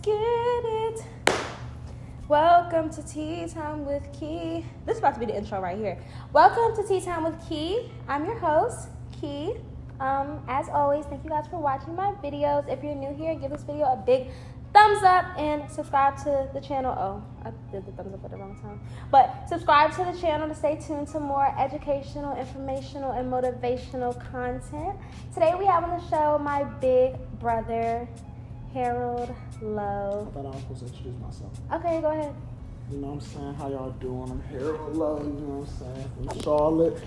get it. Welcome to Tea Time with Key. This is about to be the intro right here. Welcome to Tea Time with Key. I'm your host, Key. As always, thank you guys for watching my videos. If you're new here, give this video a big thumbs up and subscribe to the channel. Oh, I did the thumbs up at the wrong time. But subscribe to the channel to stay tuned to more educational, informational, and motivational content. Today we have on the show my big brother, Harold Lowe. I thought I was supposed to introduce myself. Okay, go ahead. You know what I'm saying? How y'all doing? I'm Harold Lowe, you know what I'm saying? From Charlotte,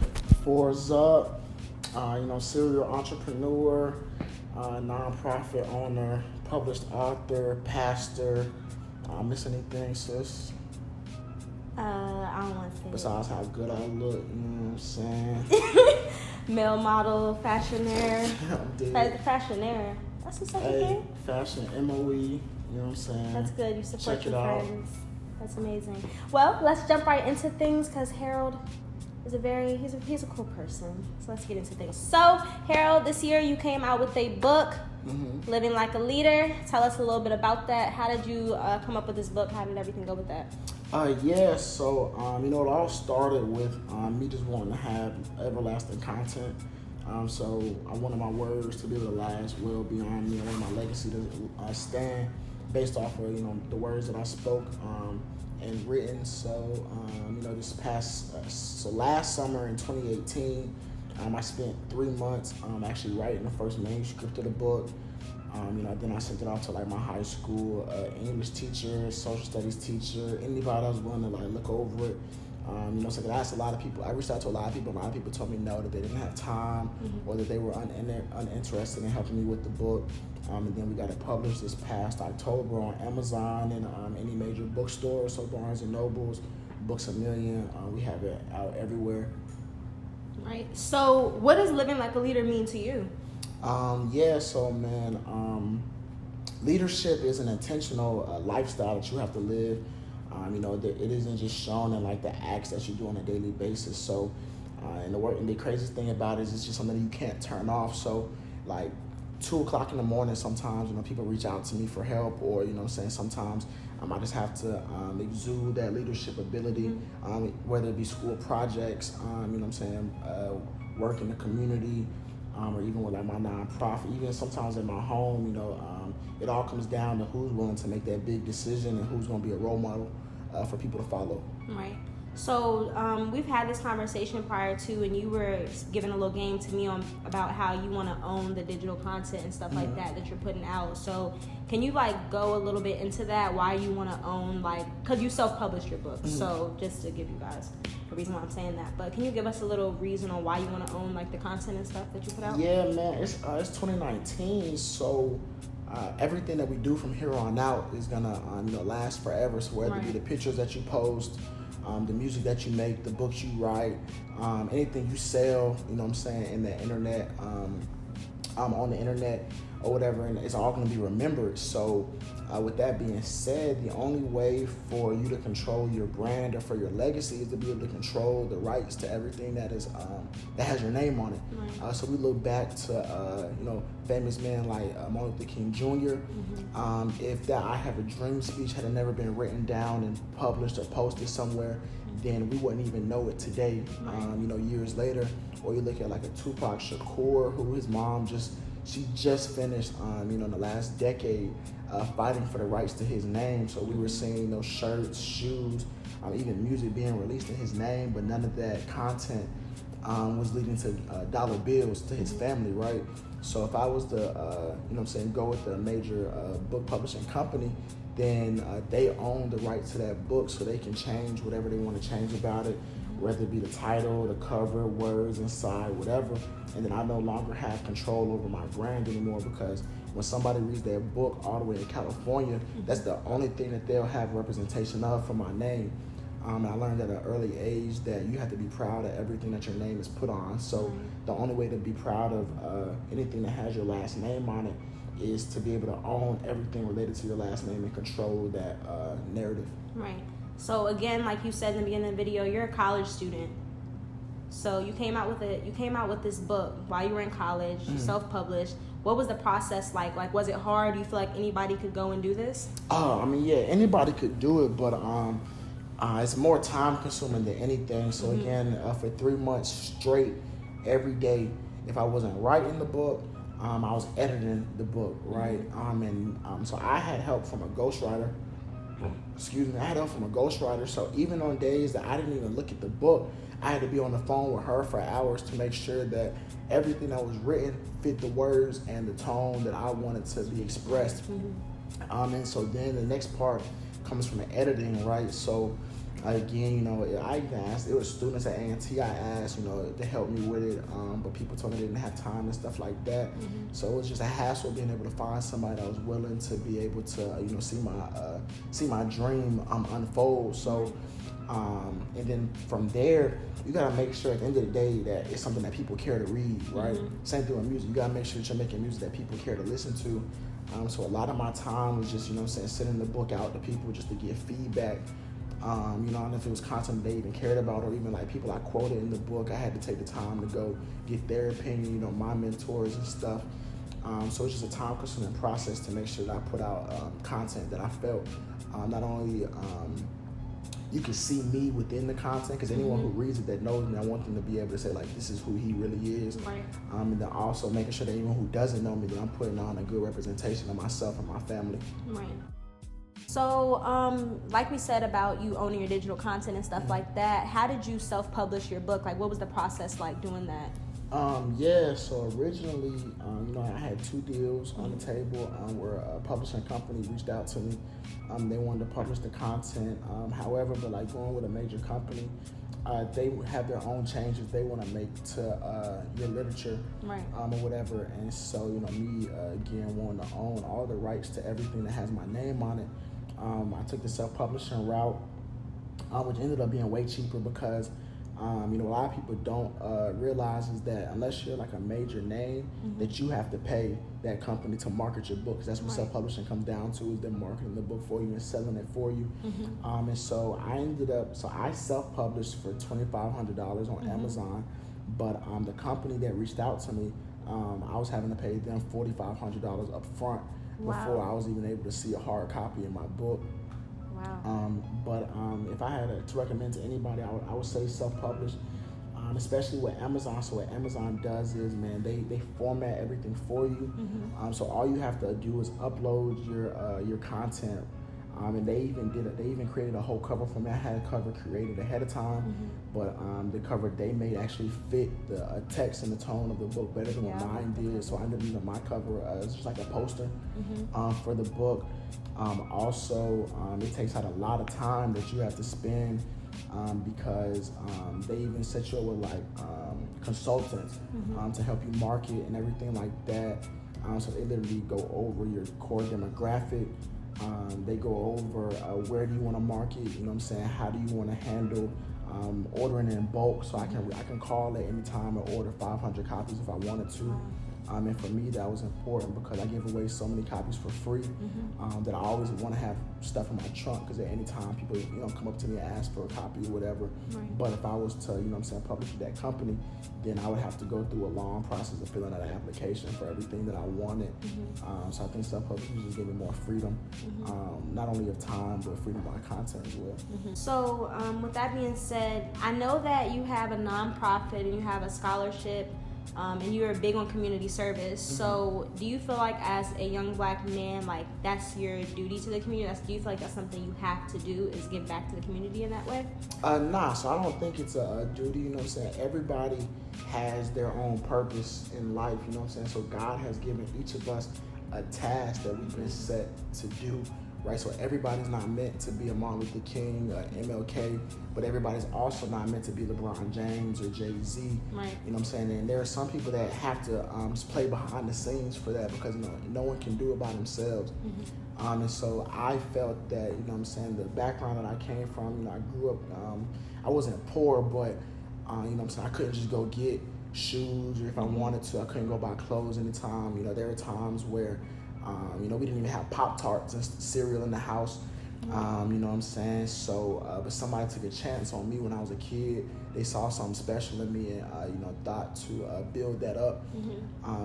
Fours Up, serial entrepreneur, nonprofit owner, published author, pastor. Miss anything, sis? I don't want to say Besides how good I look, you know what I'm saying? Male model, fashionaire. Fashionaire. That's the second thing. Fashion MOE, you know what I'm saying? That's good. You support Check your it out. friends. That's amazing. Well, let's jump right into things because Harold is he's a cool person. So let's get into things. So Harold, this year you came out with a book, Living Like a Leader. Tell us a little bit about that. How did you come up with this book? How did everything go with that? So it all started with me just wanting to have everlasting content. So I wanted my words to be able to last well beyond me. I wanted my legacy to stand based off of the words that I spoke and written. So last summer in 2018, I spent 3 months actually writing the first manuscript of the book. Then I sent it off to my high school English teacher, social studies teacher, anybody that was willing to look over it. So I asked a lot of people. I reached out to a lot of people. A lot of people told me no, that they didn't have time, or that they were uninterested in helping me with the book. And then we got it published this past October on Amazon and any major bookstore, so Barnes and Nobles, Books A Million. We have it out everywhere. Right. So what does living like a leader mean to you? Leadership is an intentional lifestyle that you have to live. It isn't just shown in the acts that you do on a daily basis. So, and the craziest thing about it is it's just something that you can't turn off. So, 2:00 in the morning, sometimes people reach out to me for help, or sometimes I just have to exude that leadership ability, whether it be school projects, work in the community, or even with my nonprofit, even sometimes in my home. It all comes down to who's willing to make that big decision and who's going to be a role model for people to follow. Right. So we've had this conversation prior to, and you were giving a little game to me about how you want to own the digital content and stuff like that you're putting out. So can you go a little bit into that? Why you want to own because you self-published your book. So just to give you guys the reason why I'm saying that. But can you give us a little reason on why you want to own the content and stuff that you put out? Yeah, man. It's 2019, so. Everything that we do from here on out is gonna last forever. So whether it be the pictures that you post, the music that you make, the books you write, anything you sell, in the internet, on the internet or whatever, and it's all gonna be remembered. So with that being said, the only way for you to control your brand or for your legacy is to be able to control the rights to everything that is that has your name on it. Right. So we look back to famous men like Martin Luther King Jr. If that "I Have a Dream" speech had never been written down and published or posted somewhere, then we wouldn't even know it today. Years later. Or you look at a Tupac Shakur, who his mom just finished in the last decade fighting for the rights to his name. So we were seeing those shirts, shoes, even music being released in his name, but none of that content was leading to dollar bills to his family, right? So if I was to go with a major book publishing company, then they own the rights to that book, so they can change whatever they want to change about it, whether it be the title, the cover, words inside, whatever. And then I no longer have control over my brand anymore, because when somebody reads their book all the way in California, that's the only thing that they'll have representation of for my name. And I learned at an early age that you have to be proud of everything that your name is put on. So the only way to be proud of anything that has your last name on it is to be able to own everything related to your last name and control that narrative. Right. So again, like you said in the beginning of the video, you're a college student. So you came out with this book while you were in college, self-published. What was the process like? Like, was it hard? Do you feel like anybody could go and do this? I mean, yeah, anybody could do it, but it's more time consuming than anything. So again, for 3 months straight, every day, if I wasn't writing the book, I was editing the book, right? So I had help from a ghostwriter. I had help from a ghostwriter. So even on days that I didn't even look at the book, I had to be on the phone with her for hours to make sure that everything that was written fit the words and the tone that I wanted to be expressed. And so then the next part comes from the editing, right? So again, I even asked, it was students at A&T I asked, to help me with it, but people told me they didn't have time and stuff like that. So it was just a hassle being able to find somebody that was willing to be able to, see my dream unfold. So, and then from there, you gotta make sure at the end of the day that it's something that people care to read, right? Same thing with music. You gotta make sure that you're making music that people care to listen to. So a lot of my time was just, sending the book out to people just to get feedback. I don't know if it was content they even cared about, or even like people I quoted in the book. I had to take the time to go get their opinion, my mentors and stuff. So it's just a time-consuming process to make sure that I put out content that I felt not only you can see me within the content, because anyone who reads it that knows me, I want them to be able to say, like, this is who he really is. Right. And then also making sure that anyone who doesn't know me, that I'm putting on a good representation of myself and my family. Right. So, like we said about you owning your digital content and stuff like that, how did you self-publish your book? Like, what was the process like doing that? So originally, I had 2 deals on the table where a publishing company reached out to me. They wanted to publish the content. However, but like going with a major company, they have their own changes they want to make to your literature, right, or whatever. And so, me again wanting to own all the rights to everything that has my name on it. I took the self-publishing route, which ended up being way cheaper because a lot of people don't realize is that unless you're like a major name, that you have to pay that company to market your book. 'Cause that's what self-publishing comes down to, is them marketing the book for you and selling it for you. And so I self-published for $2,500 on Amazon, but the company that reached out to me, I was having to pay them $4,500 up front before I was even able to see a hard copy of my book. Wow. But if I had to recommend to anybody, I would say self-publish, especially with Amazon. So what Amazon does is, man, they format everything for you. So all you have to do is upload your content. And they even created a whole cover for me. I had a cover created ahead of time, but the cover they made actually fit the text and the tone of the book better than what mine did. So I ended up using my cover as just like a poster for the book. Also, it takes out a lot of time that you have to spend because they even set you up with like consultants to help you market and everything like that. So they literally go over your core demographic. They go over where do you want to market, how do you want to handle ordering in bulk, so I can call at any time and order 500 copies if I wanted to. And for me, that was important because I give away so many copies for free that I always want to have stuff in my trunk, because at any time people come up to me and ask for a copy or whatever. But if I was to publish with that company, then I would have to go through a long process of filling out an application for everything that I wanted. So I think self-publishing just gave me more freedom, not only of time but freedom of my content as well. So with that being said, I know that you have a nonprofit and you have a scholarship. And you're big on community service. So do you feel like as a young black man, like that's your duty to the community? Do you feel like that's something you have to do, is give back to the community in that way? Nah, so I don't think it's a duty, Everybody has their own purpose in life, So God has given each of us a task that we've been set to do. Right, so everybody's not meant to be a Martin Luther King or MLK, but everybody's also not meant to be LeBron James or Jay-Z. Right. And there are some people that have to play behind the scenes for that, because no one can do it by themselves. And so I felt that the background that I came from, I grew up, I wasn't poor, but I couldn't just go get shoes, or if I wanted to, I couldn't go buy clothes anytime. There are times where we didn't even have Pop-Tarts and cereal in the house. You know what I'm saying? So, but somebody took a chance on me when I was a kid. They saw something special in me and, you know, thought to build that up.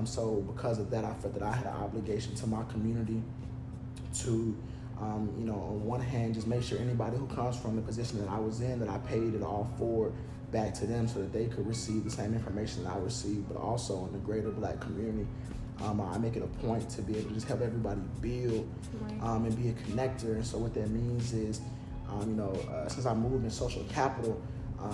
So because of that, I felt that I had an obligation to my community to, you know, on one hand, just make sure anybody who comes from the position that I was in, that I paid it all forward back to them so that they could receive the same information that I received, but also in the greater Black community. I make it a point to be able to just help everybody build and be a connector. And so what that means is, you know, since I moved in social capital,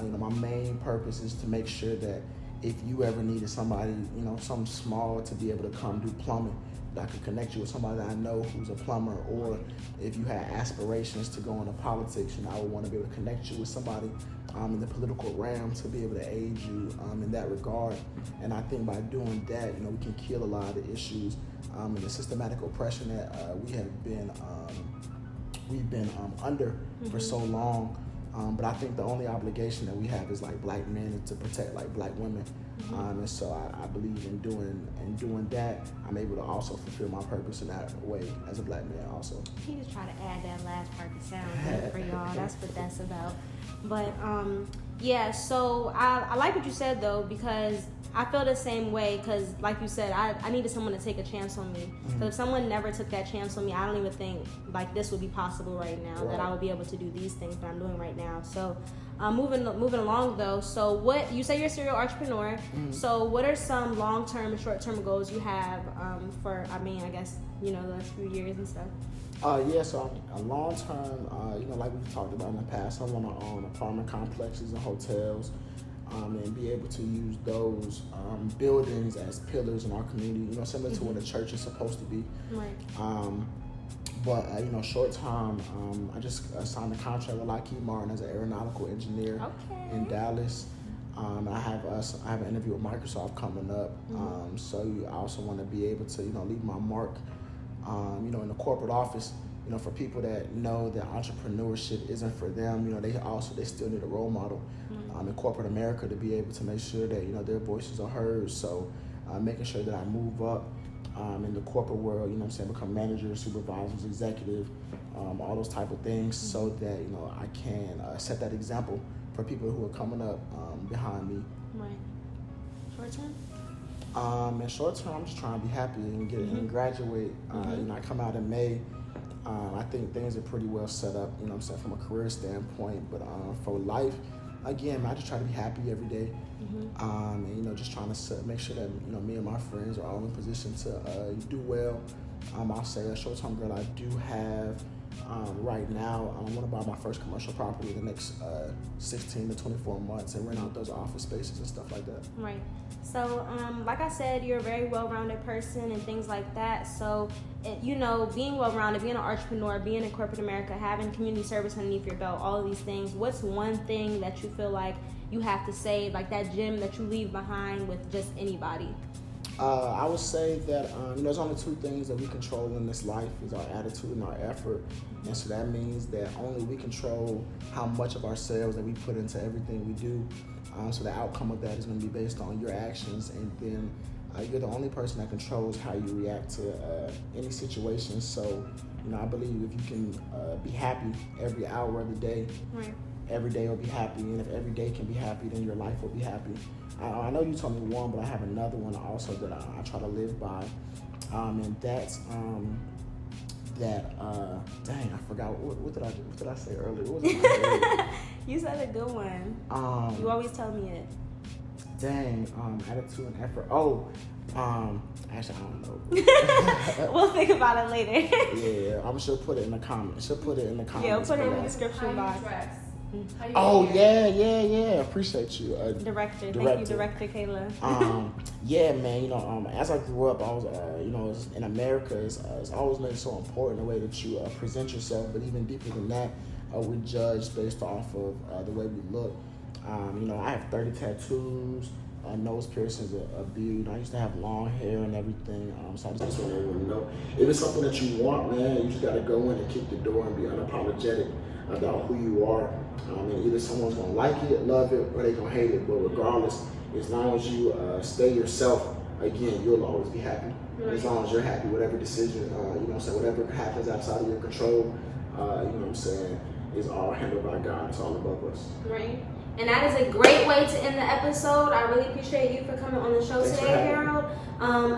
you know, my main purpose is to make sure that if you ever needed somebody, you know, something small to be able to come do plumbing, that I could connect you with somebody that I know who's a plumber, or if you had aspirations to go into politics, and I would want to be able to connect you with somebody in the political realm to be able to aid you in that regard. And I think by doing that, you know, we can kill a lot of the issues and the systematic oppression that we've been under for so long. But I think the only obligation that we have is like Black men is to protect like Black women. And so I believe in doing that, I'm able to also fulfill my purpose in that way as a Black man also. He just tried to add that last part to sound good for y'all. That's what that's about. But yeah, so I like what you said though, because I feel the same way, because like you said, I needed someone to take a chance on me. So if someone never took that chance on me, I don't even think like this would be possible right now, that I would be able to do these things that I'm doing right now. So moving along though, so what you say you're a serial entrepreneur, so what are some long-term and short-term goals you have for, I mean, I guess, you know, the last few years and stuff? Yeah, so a long term, you know, like we've talked about in the past, I want to own apartment complexes and hotels, and be able to use those buildings as pillars in our community, you know, similar to what a church is supposed to be. But you know, short term, I just signed a contract with Lockheed Martin as an aeronautical engineer in Dallas. I have an interview with Microsoft coming up, so I also want to be able to, you know, leave my mark, you know, in the corporate office. You know, for people that know that entrepreneurship isn't for them, you know, they still need a role model in corporate America to be able to make sure that, you know, their voices are heard. So making sure that I move up in the corporate world, you know what I'm saying, become manager, supervisors, executive, all those type of things, so that, you know, I can set that example for people who are coming up behind me. Short term? In short term, I'm just trying to be happy and get and graduate. You know, I come out in May. I think things are pretty well set up, you know what I'm saying, from a career standpoint. But for life, again, I just try to be happy every day. And, you know, just trying to make sure that, you know, me and my friends are all in position to do well. I'll say a short-term goal I do have right now, I want to buy my first commercial property in the next 16 to 24 months and rent out those office spaces and stuff like that. Right. So, like I said, you're a very well-rounded person and things like that. So, you know, being well-rounded, being an entrepreneur, being in corporate America, having community service underneath your belt, all of these things, what's one thing that you feel like you have to say, like that gem that you leave behind with just anybody? I would say that, you know, there's only two things that we control in this life, is our attitude and our effort. And so that means that only we control how much of ourselves that we put into everything we do. So the outcome of that is going to be based on your actions. And then you're the only person that controls how you react to any situation. So, you know, I believe if you can be happy every hour of the day, every day will be happy. And if every day can be happy, then your life will be happy. I know you told me one, but I have another one also that I try to live by, and that's dang, I forgot what did I say earlier? What was it? You said a good one. You always tell me it. Dang, attitude and effort. Actually, I don't know. We'll think about it later. Yeah, I'm sure put it in the comments. Yeah, put it in the description box. Yeah. Appreciate you. Director. Thank you, Director Kayla. Yeah, man. You know, as I grew up, I was, you know, in America, it's always made it so important the way that you present yourself. But even deeper than that, we judge based off of the way we look. You know, I have 30 tattoos, nose piercings, a beard. I used to have long hair and everything. So I just want everyone to know, if it's something that you want, man, you just got to go in and kick the door and be unapologetic about who you are. And either someone's gonna like it, love it, or they gonna hate it. But regardless, as long as you stay yourself, again, you'll always be happy. As long as you're happy, whatever decision, you know what I'm saying, whatever happens outside of your control, You know what I'm saying? It's all handled by God. It's all above us. Right. And that is a great way to end the episode. I really appreciate you for coming on the show today, Harold.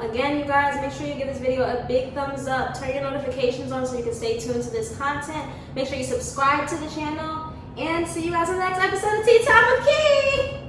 Again, you guys, make sure you give this video a big thumbs up. Turn your notifications on so you can stay tuned to this content. Make sure you subscribe to the channel. And see you guys in the next episode of Tea Time with Key.